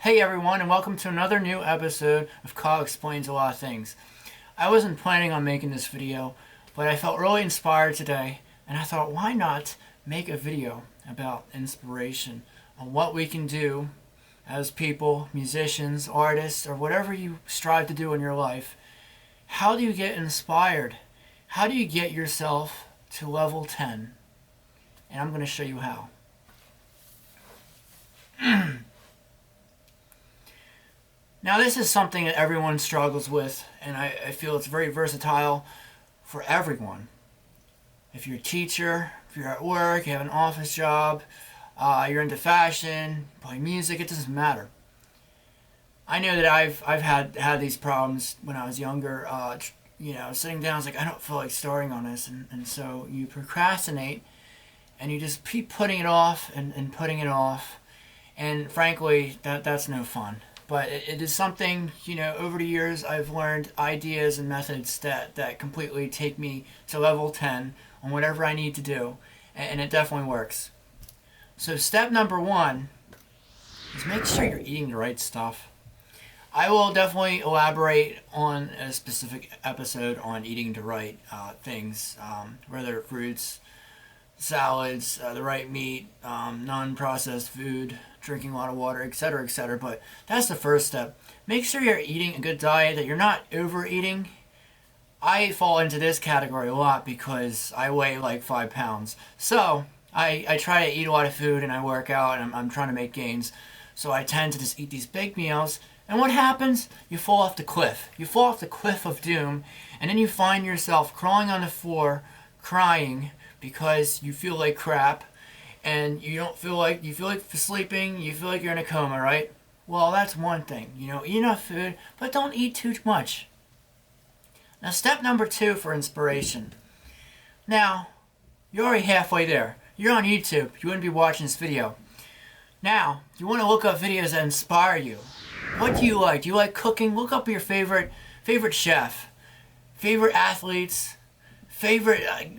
Hey everyone, and welcome to another new episode of Kyle Explains a Lot of Things. I wasn't planning on making this video, but I felt really inspired today, and I thought, why not make a video about inspiration, on what we can do as people, musicians, artists, or whatever you strive to do in your life. How do you get inspired? How do you get yourself to level 10? And I'm going to show you how. Now this is something that everyone struggles with, and I feel it's very versatile for everyone. If you're a teacher, if you're at work, you have an office job, you're into fashion, play music, it doesn't matter. I know that I've had these problems when I was younger. Sitting down, I was like, I don't feel like starting on this, and so you procrastinate, and you just keep putting it off and putting it off, and frankly, that's no fun. But it is something, over the years I've learned ideas and methods that completely take me to level 10 on whatever I need to do, and it definitely works. So step number 1 is make sure you're eating the right stuff. I will definitely elaborate on a specific episode on eating the right things, whether fruits, salads, the right meat, non-processed food, drinking a lot of water, etc., etc. But that's the first step. Make sure you're eating a good diet, that you're not overeating. I fall into this category a lot because I weigh like 5 pounds. So I try to eat a lot of food and I work out and I'm trying to make gains. So I tend to just eat these big meals. And what happens? You fall off the cliff. You fall off the cliff of doom, and then you find yourself crawling on the floor, crying because you feel like crap, and you feel like sleeping, you feel like you're in a coma, right? Well, that's one thing. Eat enough food, but don't eat too much. Now, step number 2 for inspiration. Now, you're already halfway there. You're on YouTube. You wouldn't be watching this video. Now, you want to look up videos that inspire you. What do you like? Do you like cooking? Look up your favorite chef, favorite athletes,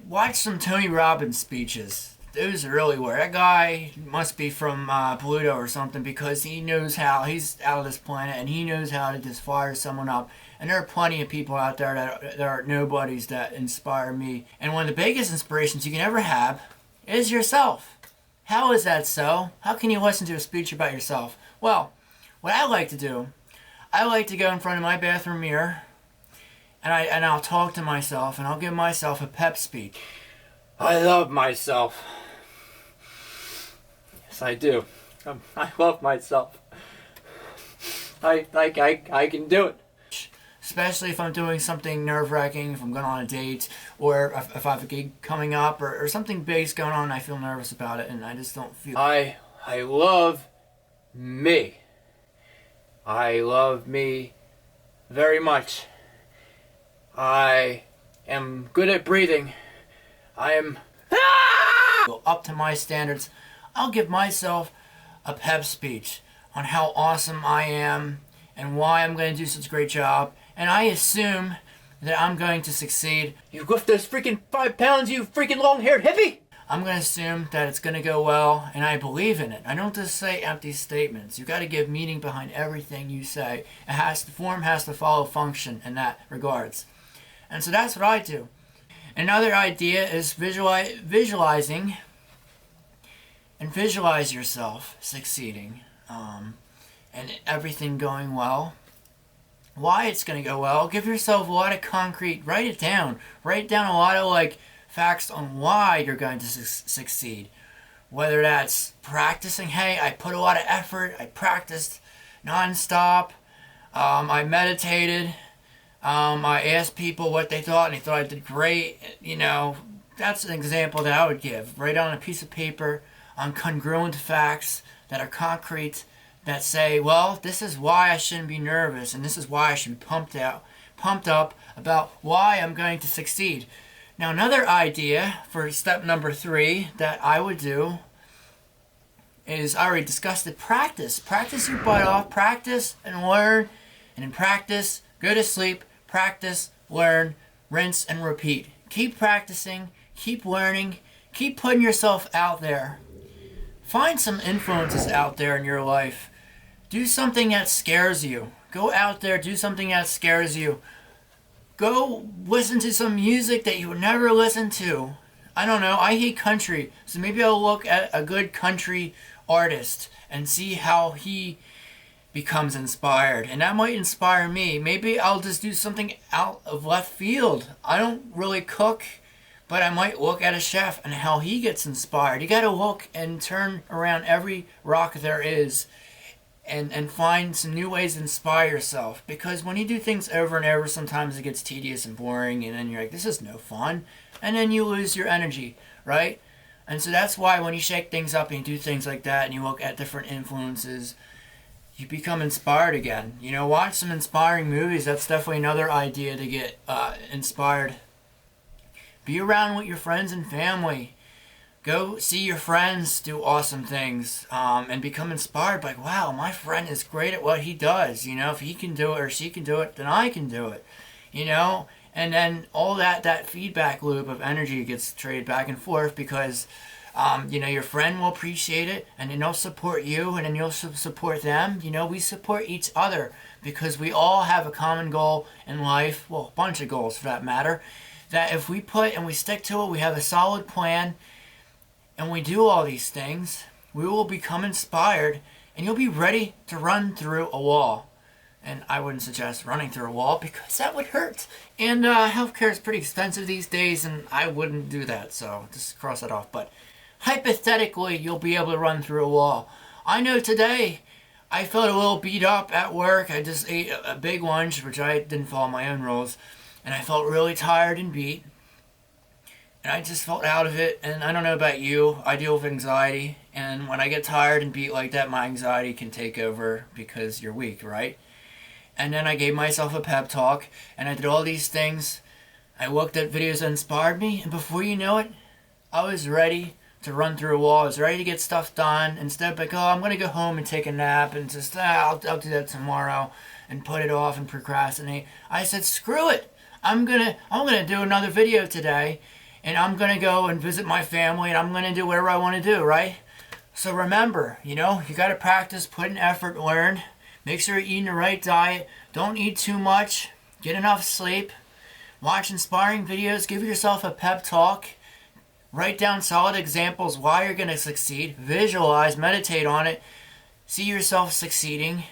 watch some Tony Robbins speeches. Those really work. That guy must be from Pluto or something, because he knows how, he's out of this planet, and he knows how to just fire someone up. And there are plenty of people out there that are nobodies that inspire me. And one of the biggest inspirations you can ever have is yourself. How is that so? How can you listen to a speech about yourself? Well, what I like to do, I like to go in front of my bathroom mirror, and I'll talk to myself, and I'll give myself a pep speech. I love myself. Yes, I do. I love myself. I can do it. Especially if I'm doing something nerve-wracking, if I'm going on a date, or if I have a gig coming up, or something big's going on, I feel nervous about it, and I just don't feel... I love me. I love me very much. I am good at breathing. I am up to my standards. I'll give myself a pep speech on how awesome I am and why I'm going to do such a great job. And I assume that I'm going to succeed. You lift those freaking 5 pounds, you freaking long-haired hippie! I'm going to assume that it's going to go well, and I believe in it. I don't just say empty statements. You've got to give meaning behind everything you say. Form has to follow function in that regards. And so that's what I do. Another idea is visualizing, and visualize yourself succeeding, and everything going well. Why it's going to go well. Give yourself a lot of concrete. Write it down. Write down a lot of facts on why you're going to succeed. Whether that's practicing. Hey, I put a lot of effort. I practiced non-stop. I meditated. I asked people what they thought, and they thought I did great. That's an example that I would give. Write on a piece of paper on congruent facts that are concrete, that say, well, this is why I shouldn't be nervous, and this is why I should be pumped up about why I'm going to succeed. Now, another idea for step number 3 that I would do is, I already discussed it, practice. Practice your butt off. Practice and learn, and in practice, go to sleep. Practice, learn, rinse, and repeat. Keep practicing, keep learning, keep putting yourself out there. Find some influences out there in your life Do something that scares you. Go out there, do something that scares you. Go listen to some music that you would never listen to. I don't know, I hate country, so maybe I'll look at a good country artist and see how he becomes inspired, and that might inspire me. Maybe I'll just do something out of left field. I don't really cook, but I might look at a chef and how he gets inspired. You gotta look and turn around every rock there is and find some new ways to inspire yourself. Because when you do things over and over, sometimes it gets tedious and boring, and then you're like, this is no fun. And then you lose your energy, right? And so that's why when you shake things up and you do things like that and you look at different influences, you become inspired again. You know, watch some inspiring movies. That's definitely another idea to get inspired. Be around with your friends and family. Go see your friends do awesome things and become inspired by, wow, my friend is great at what he does. You know, if he can do it or she can do it, then I can do it. You know, and then all that feedback loop of energy gets traded back and forth because, you know, your friend will appreciate it and then they'll support you and then you'll support them. You know, we support each other because we all have a common goal in life, well, a bunch of goals for that matter, that if we put and we stick to it, we have a solid plan, and we do all these things, we will become inspired and you'll be ready to run through a wall. And I wouldn't suggest running through a wall because that would hurt. And healthcare is pretty expensive these days and I wouldn't do that, so just cross that off. But hypothetically, you'll be able to run through a wall. I know today I felt a little beat up at work. I just ate a big lunch, which I didn't follow my own rules. And I felt really tired and beat. And I just felt out of it, and I don't know about you, I deal with anxiety, and when I get tired and beat like that, my anxiety can take over because you're weak, right? And then I gave myself a pep talk, and I did all these things. I looked at videos that inspired me, and before you know it, I was ready to run through a wall. I was ready to get stuff done, instead of like, oh, I'm going to go home and take a nap, and just, I'll do that tomorrow, and put it off and procrastinate. I said, screw it, I'm gonna do another video today, and I'm going to go and visit my family, and I'm going to do whatever I want to do, right? So remember, you know, you got to practice, put in effort, learn. Make sure you're eating the right diet. Don't eat too much. Get enough sleep. Watch inspiring videos. Give yourself a pep talk. Write down solid examples why you're going to succeed. Visualize, meditate on it. See yourself succeeding.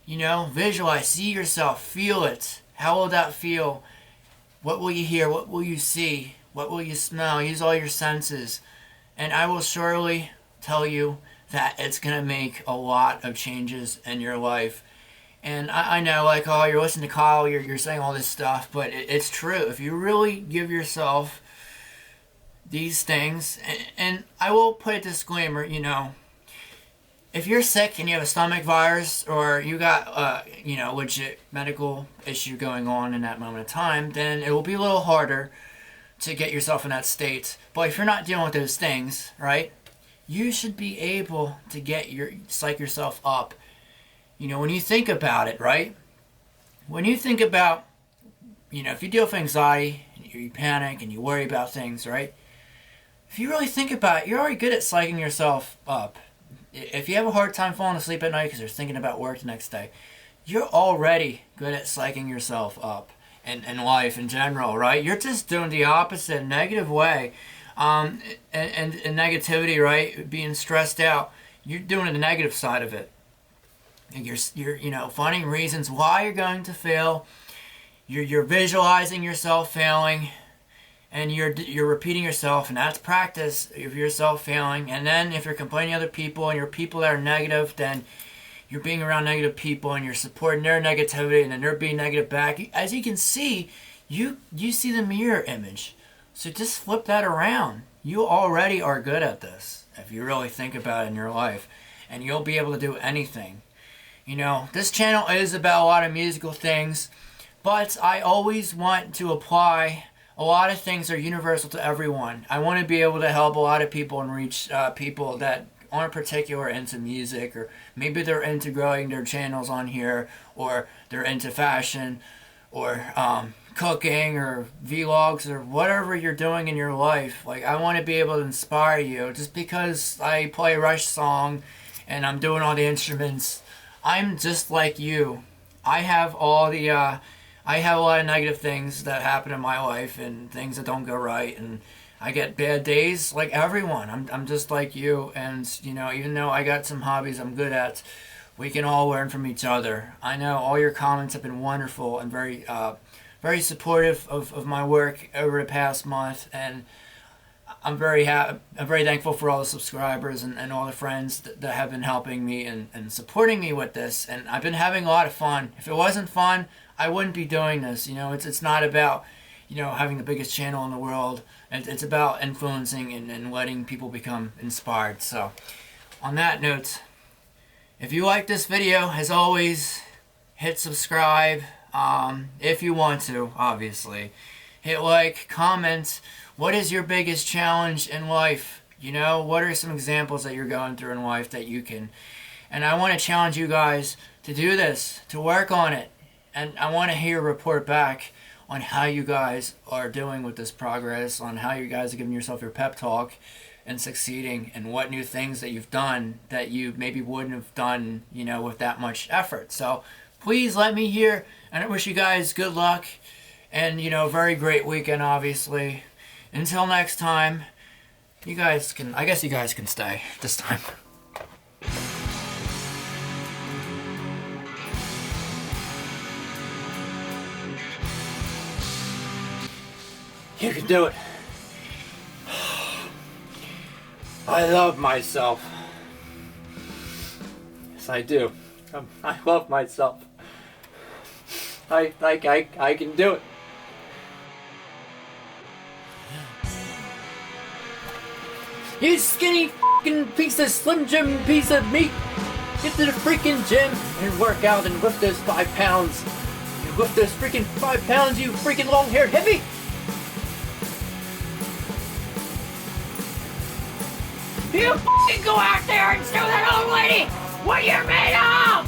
You know, visualize, see yourself, feel it. How will that feel? What will you hear? What will you see? What will you smell? Use all your senses. And I will surely tell you that it's going to make a lot of changes in your life. And I know, like, oh, you're listening to Kyle, you're saying all this stuff, but it's true. If you really give yourself these things, and I will put a disclaimer, you know, if you're sick and you have a stomach virus or you got, you know, legit medical issue going on in that moment of time, then it will be a little harder to get yourself in that state. But if you're not dealing with those things, right, you should be able to psych yourself up. You know, when you think about it, right, when you think about, you know, if you deal with anxiety, and you panic and you worry about things, right, if you really think about it, you're already good at psyching yourself up. If you have a hard time falling asleep at night because you're thinking about work the next day, you're already good at psyching yourself up. And life in general, right? You're just doing the opposite, negative way. And negativity, right? Being stressed out, you're doing the negative side of it. And you're you know, finding reasons why you're going to fail. You're visualizing yourself failing, and you're repeating yourself, and that's practice of yourself failing. And then if you're complaining to other people and you're people that are negative, then you're being around negative people and you're supporting their negativity and then they're being negative back. As you can see, you see the mirror image. So just flip that around. You already are good at this if you really think about it in your life. And you'll be able to do anything. You know, this channel is about a lot of musical things, but I always want to apply a lot of things that are universal to everyone. I want to be able to help a lot of people and reach people that aren't particular into music, or maybe they're into growing their channels on here, or they're into fashion, or cooking, or vlogs, or whatever you're doing in your life. Like, I want to be able to inspire you. Just because I play a Rush song and I'm doing all the instruments, I'm just like you. I have all the I have a lot of negative things that happen in my life and things that don't go right, and I get bad days like everyone. I'm just like you, and you know, even though I got some hobbies I'm good at, we can all learn from each other. I know all your comments have been wonderful and very supportive of my work over the past month, and I'm very thankful for all the subscribers and all the friends that have been helping me and supporting me with this. And I've been having a lot of fun. If it wasn't fun, I wouldn't be doing this. You know, it's not about, you know, having the biggest channel in the world. It's about influencing and letting people become inspired. So, on that note, if you like this video, as always, hit subscribe. If you want to, obviously. Hit like, comment. What is your biggest challenge in life? You know, what are some examples that you're going through in life that you can... And I want to challenge you guys to do this, to work on it. And I want to hear a report back on how you guys are doing with this progress, on how you guys are giving yourself your pep talk and succeeding, and what new things that you've done that you maybe wouldn't have done, you know, with that much effort. So please let me hear, and I wish you guys good luck and, you know, very great weekend, obviously. Until next time, you guys can, I guess you guys can stay this time. You can do it. I love myself. Yes, I do. I love myself. I can do it. You skinny f***ing piece of Slim Jim piece of meat! Get to the freaking gym and work out and lift those 5 pounds. You lift those freaking 5 pounds, you freaking long-haired hippie! You f***ing go out there and show that old lady what you're made of!